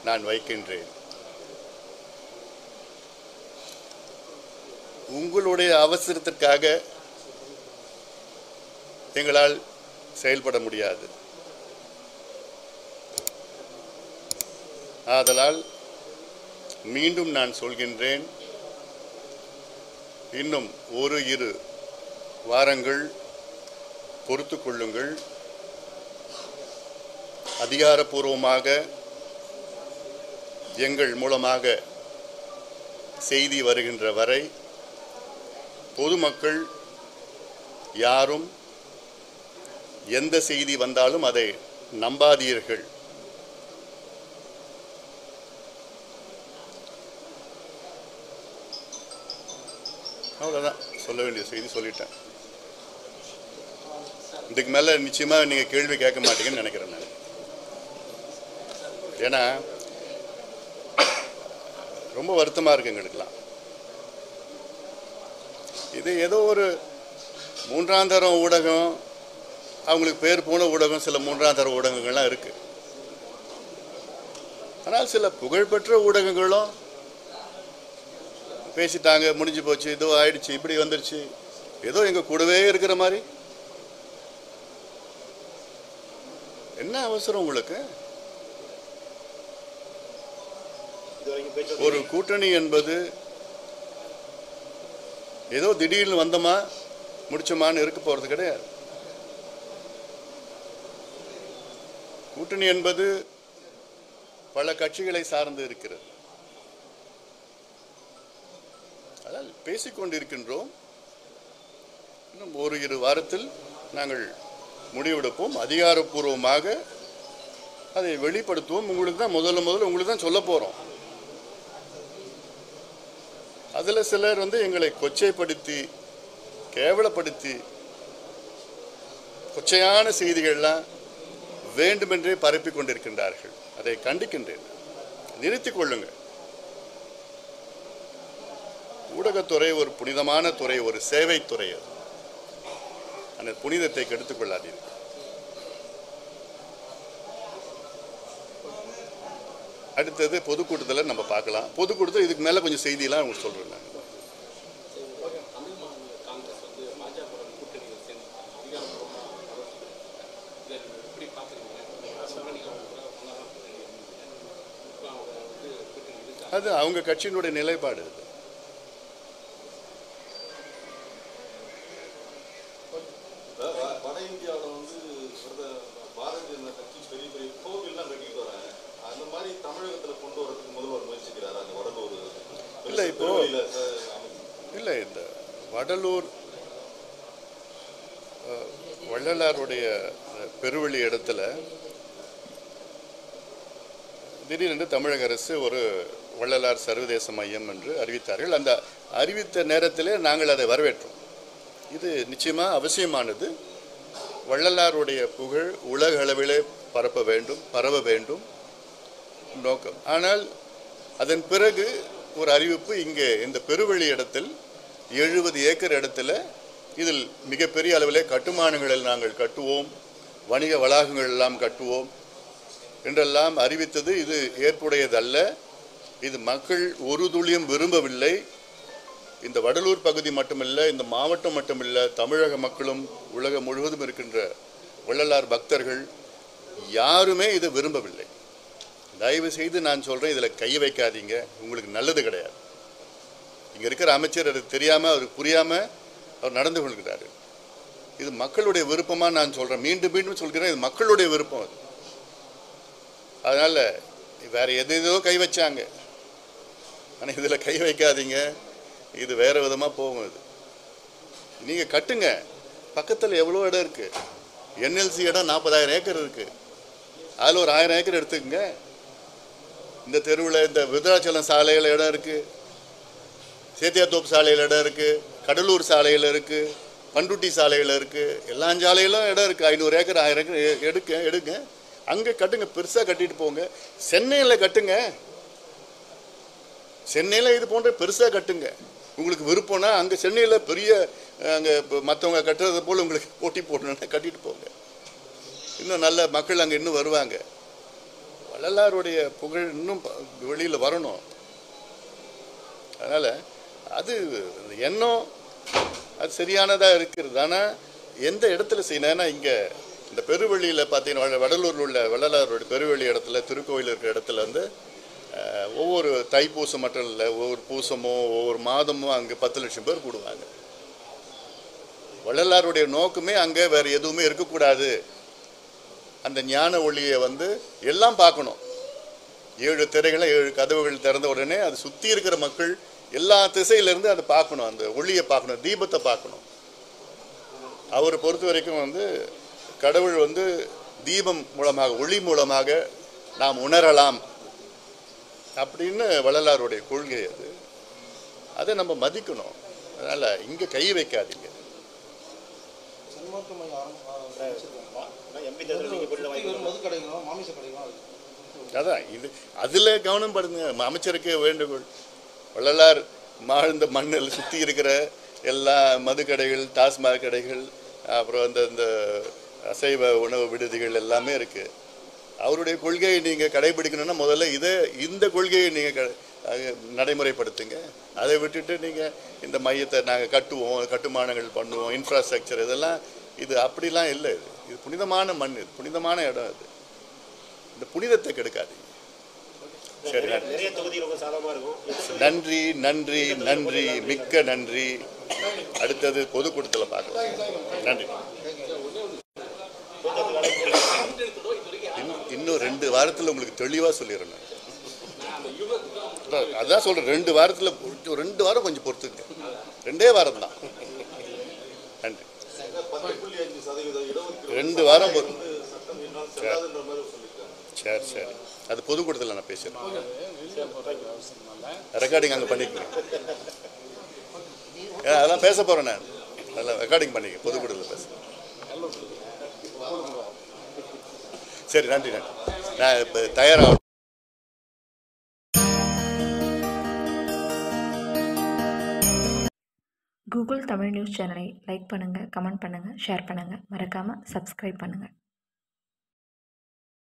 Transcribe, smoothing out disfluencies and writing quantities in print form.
நான் வைக்கின்றேன். உங்களுடைய அவசரத்திற்காக எங்களால் செயல்பட முடியாது. ஆதலால் மீண்டும் நான் சொல்கின்றேன், இன்னும் ஒரு இரு வாரங்கள் பொறுத்து கொள்ளுங்கள். அதிகாரப்பூர்வமாக எங்கள் மூலமாக செய்தி வருகின்ற வரை பொதுமக்கள் யாரும் எந்த செய்தி வந்தாலும் அதை நம்பாதீர்கள். அவ்வளோதான் சொல்ல வேண்டிய செய்தி சொல்லிட்டேன். இதுக்கு மேலே நிச்சயமாக நீங்கள் கேள்வி கேட்க மாட்டீங்கன்னு நினைக்கிறேன் நான். ஏன்னா ரொம்ப வருத்தமாக இருக்கு எங்களுக்கெல்லாம். இது ஏதோ ஒரு மூன்றாம் தரம் ஊடகம், அவங்களுக்கு பேர் போன ஊடகம், சில மூன்றாம் தர ஊடகங்கள்லாம் இருக்குது. ஆனால் சில புகழ்பெற்ற ஊடகங்களும் பேசிட்டாங்க, முடிஞ்சு போச்சு, ஏதோ ஆயிடுச்சு, இப்படி வந்துருச்சு, ஏதோ எங்கள் கூடவே இருக்கிற மாதிரி. என்ன அவசரம் உங்களுக்கு? ஒரு கூட்டணி என்பது ஏதோ திடீர்னு வந்தோமா முடிச்சோமான்னு இருக்க போகிறது கிடையாது. கூட்டணி என்பது பல கட்சிகளை சார்ந்து இருக்கிறது. அதனால் பேசிக்கொண்டிருக்கின்றோம். இன்னும் ஒரு இரு வாரத்தில் நாங்கள் முடிவெடுப்போம். அதிகாரப்பூர்வமாக அதை வெளிப்படுத்துவோம். உங்களுக்கு தான் முதல்ல உங்களுக்கு தான் சொல்ல போகிறோம். அதில் சிலர் எங்களை கொச்சைப்படுத்தி, கேவலப்படுத்தி, கொச்சையான செய்திகள்லாம் வேண்டுமென்றே பரப்பி கொண்டிருக்கின்றார்கள். அதை கண்டிக்கின்றேன். நிறுத்திக் கொள்ளுங்கள். ஊடகத்துறை ஒரு புனிதமான துறை, ஒரு சேவைத்துறை. அது அந்த புனிதத்தை கெடுத்துக் கொள்ளாதீர்கள். அடுத்தது பொதுக்கூட்டத்தில் நம்ம பார்க்கலாம். பொதுக்கூட்டத்தில் இதுக்கு மேலே கொஞ்சம் செய்தியெல்லாம் உங்களுக்கு சொல்கிறேன் நான். அது அவங்க கட்சியினுடைய நிலைப்பாடு. இல்லை இப்போ இல்லை, இந்த வடலூர் வள்ளலாருடைய பெருவெளி இடத்துல திடீரென்று தமிழக அரசு ஒரு வள்ளலார் சர்வதேச மையம் என்று அறிவித்தார்கள். அந்த அறிவித்த நேரத்திலே நாங்கள் அதை வரவேற்றோம். இது நிச்சயமாக அவசியமானது. வள்ளலாருடைய புகழ் உலக அளவிலே பரவ வேண்டும் நோக்கம். ஆனால் அதன் பிறகு ஒரு அறிவிப்பு, இங்கே இந்த பெருவெளி இடத்தில் 70 ஏக்கர் இடத்துல இதில் மிகப்பெரிய அளவிலே கட்டுமானங்களில் நாங்கள் கட்டுவோம், வணிக வளாகங்கள் எல்லாம் கட்டுவோம் என்றெல்லாம் அறிவித்தது. இது ஏற்புடையதல்ல. இது மக்கள் ஒரு துளியும் விரும்பவில்லை. இந்த வடலூர் பகுதி மட்டுமல்ல, இந்த மாவட்டம் மட்டுமல்ல, தமிழக மக்களும் உலகம் முழுவதும் இருக்கின்ற வள்ளலார் பக்தர்கள் யாருமே இதை விரும்பவில்லை. தயவு செய்து நான் சொல்கிறேன், இதில் கை வைக்காதீங்க. உங்களுக்கு நல்லது கிடையாது. இங்கே இருக்கிற அமைச்சர் அது தெரியாமல், அவருக்கு புரியாமல் அவர் நடந்து கொள்கிறாரு. இது மக்களுடைய விருப்பமாக நான் சொல்கிறேன், மீண்டும் மீண்டும் சொல்கிறேன், இது மக்களுடைய விருப்பம். அது அதனால் வேறு எதோ கை வச்சாங்க, ஆனால் இதில் கை வைக்காதீங்க. இது வேறு விதமாக போகும். இது நீங்கள் கட்டுங்க. பக்கத்தில் எவ்வளோ இடம் இருக்குது. என்எல்சி இடம் 40,000 ஏக்கர் இருக்குது. அதில் ஒரு 1000 ஏக்கர் எடுத்துக்கங்க. இந்த தெருவில் இந்த விருதாச்சலம் சாலையில் இடம் இருக்குது, சேத்தியாத்தோப்பு சாலையில் இடம் இருக்குது, கடலூர் சாலையில் இருக்குது, பண்ருட்டி சாலையில் இருக்குது, எல்லா சாலையிலும் இடம் இருக்குது. 500 ஏக்கர் 1000 ஏக்கர் எடுங்க. அங்கே கட்டுங்க, பெருசாக கட்டிட்டு போங்க. சென்னையில் கட்டுங்க. சென்னையில் இது போன்ற பெருசாக கட்டுங்க. உங்களுக்கு விருப்பம்னா அங்கே சென்னையில் பெரிய அங்கே மற்றவங்க கட்டுறது போல் உங்களுக்கு போட்டி போடணுன்னா கட்டிட்டு போங்க. இன்னும் நல்ல மக்கள் அங்கே இன்னும் வருவாங்க. வள்ளலாருடைய புகழ் இன்னும் வெளியில் வரணும். அதனால் அது எண்ணம் அது சரியானதாக இருக்கிறது. ஆனால் எந்த இடத்துல செய்யணும்? ஏன்னா இங்கே இந்த பெருவெளியில் பார்த்தீங்கன்னா வடலூரில் உள்ள வள்ளலாருடைய பெருவெளி இடத்துல திருக்கோயில் இருக்கிற இடத்துல வந்து ஒவ்வொரு தைப்பூசம் மட்டும் இல்லை, ஒவ்வொரு பூசமோ ஒவ்வொரு மாதமோ அங்கே 10 லட்சம் பேர் கூடுவாங்க. வள்ளலாருடைய நோக்கமே அங்கே வேறு எதுவுமே இருக்கக்கூடாது. அந்த ஞான ஒளியை வந்து எல்லாம் பார்க்கணும். 7 திரைகளை 7 கதவுகள் திறந்த உடனே அது சுற்றி இருக்கிற மக்கள் எல்லா திசையிலேருந்து அதை பார்க்கணும், அந்த ஒளியை பார்க்கணும், தீபத்தை பார்க்கணும். அவரை பொறுத்த வரைக்கும் வந்து கடவுள் வந்து தீபம் மூலமாக ஒளி மூலமாக நாம் உணரலாம் அப்படின்னு வள்ளலாருடைய கொள்கை. அது அதை நம்ம மதிக்கணும். அதனால் இங்கே கை வைக்காதீங்க. அதான் இது அதில் கவனம் படுங்க. அமைச்சருக்கு வேண்டுகோள், வள்ளலார் வாழ்ந்த மண்ணில் சுற்றி இருக்கிற எல்லா மதுக்கடைகள், டாஸ்மாக் கடைகள், அப்புறம் இந்த அசைவ உணவு விடுதிகள் எல்லாமே இருக்குது. அவருடைய கொள்கையை நீங்கள் கடைபிடிக்கணும்னா முதல்ல இந்த கொள்கையை நீங்கள் நடைமுறைப்படுத்துங்க. அதை விட்டுட்டு நீங்கள் இந்த மையத்தை நாங்கள் கட்டுவோம், கட்டுமானங்கள் பண்ணுவோம், இன்ஃப்ராஸ்ட்ரக்சர் இதெல்லாம் இது அப்படிலாம் இல்லை. இது புனிதமான மண், இது புனிதமான இடம். இது இந்த புனிதத்தை கெடுக்காதீங்க. சரி, நன்றி நன்றி நன்றி, மிக்க நன்றி. அடுத்தது பொதுக்கூட்டத்தில் பார்க்கலாம். நன்றி. இன்னும் 2 வாரத்தில் உங்களுக்கு தெளிவாக சொல்லிடுறேன். அதான் சொல்கிறேன், 2 வாரத்தில் 2 வாரம் கொஞ்சம் பொறுத்துங்க. 2 வாரம் தான். நன்றி. 2 வாரம் சரி சரி, அது பொதுக்கூட்டத்தில் நான் பேசுகிறேன். ரெக்கார்டிங் அங்கே பண்ணிக்கங்க. அதெல்லாம் பேச போகிறேன் நான். அதெல்லாம் ரெக்கார்டிங் பண்ணிக்க, பொதுக்கூட்டத்தில் பேசுகிறேன். சரி, நன்றி நன்றி. நான் இப்போ தயாராக கூகுள் தமிழ் நியூஸ் சேனலை லைக் பண்ணுங்கள், கமெண்ட் பண்ணுங்கள், ஷேர் பண்ணுங்கள், மறக்காமல் சப்ஸ்கிரைப் பண்ணுங்கள்.